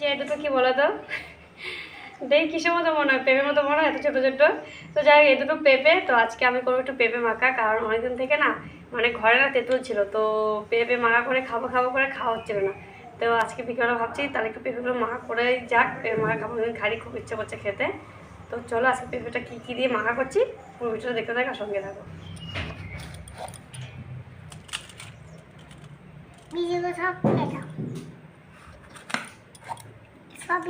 যে এটা তো কি বলো তো, দেখি কিসের মতো মনে হয়, পেঁপের মতো মনে হয়, এত ছোটো ছোটো। তো যাই হোক, এই দুটো পেঁপে, তো আজকে আমি করবো একটু পেঁপে মাখা, কারণ অনেকদিন থেকে না মানে ঘরে না তেঁতুল ছিল, তো পেঁপে মাখা করে খাবো খাবো করে খাওয়া হচ্ছিল না। তো আজকে বিকেলে ভাবছি তাহলে একটু পেঁপেগুলো মাখা করে যাক, পেঁপে মাখা খাবো, খালি খুব ইচ্ছে করছে খেতে। তো চলো আজকে পেঁপেটা কী কী দিয়ে মাখা করছি পুরো ভিডিওটা দেখতে থাকো, সঙ্গে থাকো। সব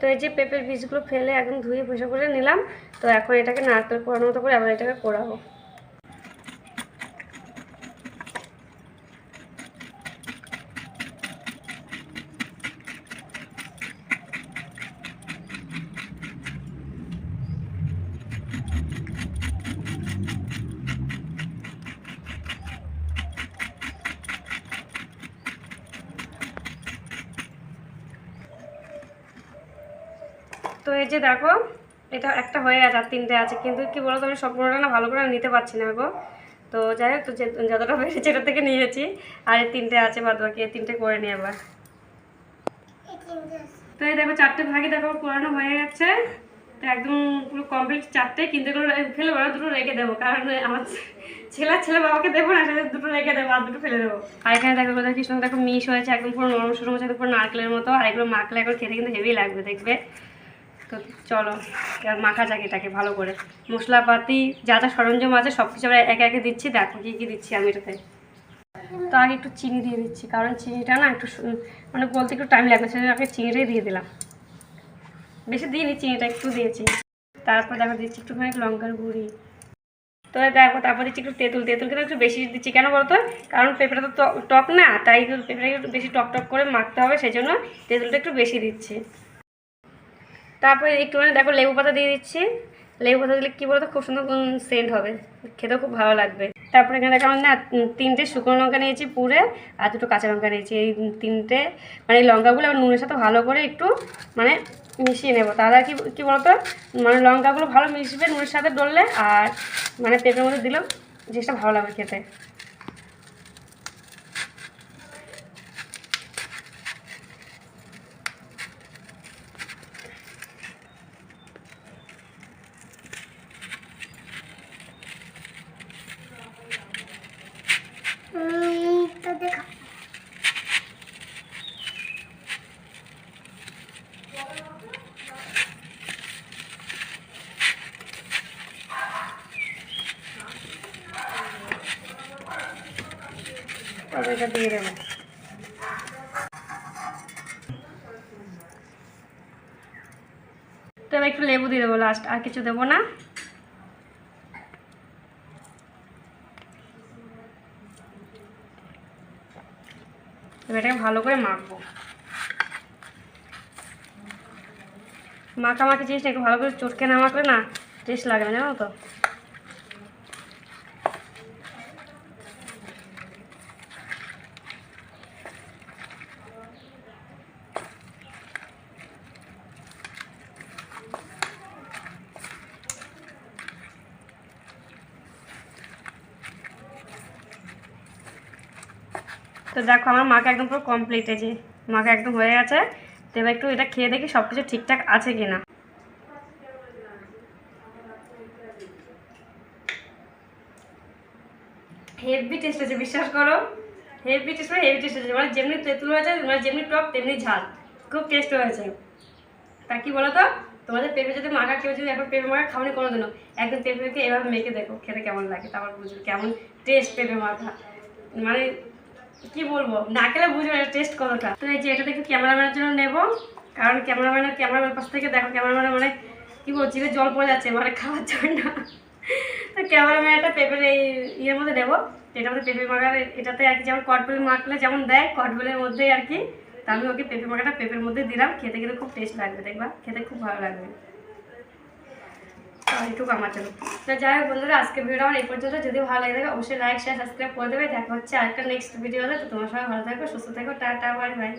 তো এই যে পেঁপের বীজগুলো ফেলে একদম ধুয়ে পয়সা করে নিলাম। তো এখন এটাকে নারকেল কোড়ানোর মতো করে আবার এটাকে কোড়াবো। তো এই যে দেখো, এটা একটা হয়ে গেছে, আর তিনটে আছে, কিন্তু কি বলো তো আমি সম্পূর্ণটা না ভালো করে নিতে পারছি না গো। তো যাই হোক, তো যতটা বেড়েছে এটা থেকে নিয়েছি, আর এই তিনটে আছে বাদ বাকি, এই তিনটে করে নিই আবার। তো এই দেখো চারটে ভাগে দেখো পুরানো হয়ে গেছে, তো একদম পুরো কমপ্লিট চারটে, কিন্তু এগুলো ফেলে বড় দুটো রেখে দেবো, কারণ আমার ছেলে বাবাকে দেবো না, সেটা দুটো রেখে দেবো আর দুটো ফেলে দেবো। আর এখানে দেখো কোথাও কি সুন্দর দেখো মিশ হয়েছে, একদম পুরো নরম সরম হয়েছে, পুরো নারকেলের মতো, আর এগুলো মাখলে এখন খেতে কিন্তু হেভি লাগবে দেখবে। তো চলো মাখা যাক এটাকে ভালো করে, মশলাপাতি যা যা সরঞ্জাম আছে সব কিছু আমরা একে একে দিচ্ছি, দেখো কী কী দিচ্ছি আমি এটাতে। তো আগে একটু চিনি দিয়ে দিচ্ছি, কারণ চিনিটা না একটু মানে বলতে একটু টাইম লাগবে, সেজন্য আগে চিনিটাই দিয়ে দিলাম, বেশি দিইনি, চিনিটা একটু দিয়েছি। তারপর দেখো দিচ্ছি একটুখানি লঙ্কার গুঁড়ি। তো দেখো তারপর দিচ্ছি একটু তেঁতুল কিন্তু একটু বেশি দিচ্ছি, কেন বলতো, কারণ পেঁপেটা তো টক না, তাই পেঁপেটাকে একটু বেশি টক টক করে মাখতে হবে, সেই জন্য তেঁতুলটা একটু বেশি দিচ্ছি। তারপরে একটুখানি দেখো লেবু পাতা দিয়ে দিচ্ছি, লেবু পাতা দিলে কী বলতো খুব সুন্দর সেন্ট হবে, খেতেও খুব ভালো লাগবে। তারপরে এখানে দেখো আমি না তিনটে শুকনো লঙ্কা নিয়েছি পুড়ে, আর দুটো কাঁচা লঙ্কা নিয়েছি, এই তিনটে মানে এই লঙ্কাগুলো আবার নুনের সাথে ভালো করে একটু মানে মিশিয়ে নেবো, তাহলে আর কি বলতো মানে লঙ্কাগুলো ভালো মিশবে নুনের সাথে ডললে, আর মানে পেঁপের মধ্যে দিলেও জিনিসটা ভালো লাগবে খেতে। তো দেখা এটা দিয়ে দেবো। তো এবার একটু লেবু দিয়ে দেবো লাস্ট, আর কিছু দেবো না। এবার এটাকে ভালো করে মাখবো, মাখামাখি জিনিসটা একটু ভালো করে চটকে না মাখলে না টেস্ট লাগে না, জানো তো। তো দেখো আমার মাখা একদম পুরো কমপ্লিট, এই যে মাখা একদম হয়ে গেছে। তো এবার একটু এটা খেয়ে দেখি সব কিছু ঠিকঠাক আছে কিনা। হেভি টেস্ট আছে, বিশ্বাস করো, হেভি টেস্ট হয়েছে, মানে যেমনি তেঁতুল হয়েছে, মানে যেমনি টক তেমনি ঝাল, খুব টেস্ট হয়েছে। তা কি বলো তো, তোমাদের পেঁপে যদি মাখা কেউ যদি এখন পেঁপে মাখা খাওনি কোনো দিনও, একদম পেঁপেকে এভাবে মেখে দেখো, খেতে কেমন লাগে, তারপর বুঝবে কেমন টেস্ট পেঁপে মাখা, মানে কি বলবো, না খেলে বুঝবে না টেস্ট কতটা। তো এই যে এটা একটু ক্যামেরাম্যানের জন্য নেবো, কারণ ক্যামেরার পাশ থেকে দেখো ক্যামেরাম্যানের মানে কি বলবো জিভে জল পড়ে যাচ্ছে মানে খাওয়ার জন্য। তো ক্যামেরাম্যানটা পেঁপের এই ইয়ের মধ্যে দেবো, এটার মধ্যে পেঁপে মাখার এটাতে আর কি, যেমন কটবেল মাখলে যেমন দেয় কটবেলের মধ্যেই আর কি, তা আমি ওকে পেঁপে মাখাটা পেঁপের মধ্যে দিলাম, খেতে খেতে খুব টেস্ট লাগবে, দেখবা খেতে খুব ভালো লাগবে। এইটুকু আমার জন্য। তো যাই হোক বন্ধুরা, আজকে ভিডিওটা আমার এই পর্যন্ত, যদি ভালো লাগে থাকে অবশ্যই লাইক শেয়ার সাবস্ক্রাইব করে দেবে। দেখা হচ্ছে আরেকটা নেক্সট ভিডিওতে। তো তোমার সবাই ভালো থাকো, সুস্থ থাকো, টাটা, বাই বাই।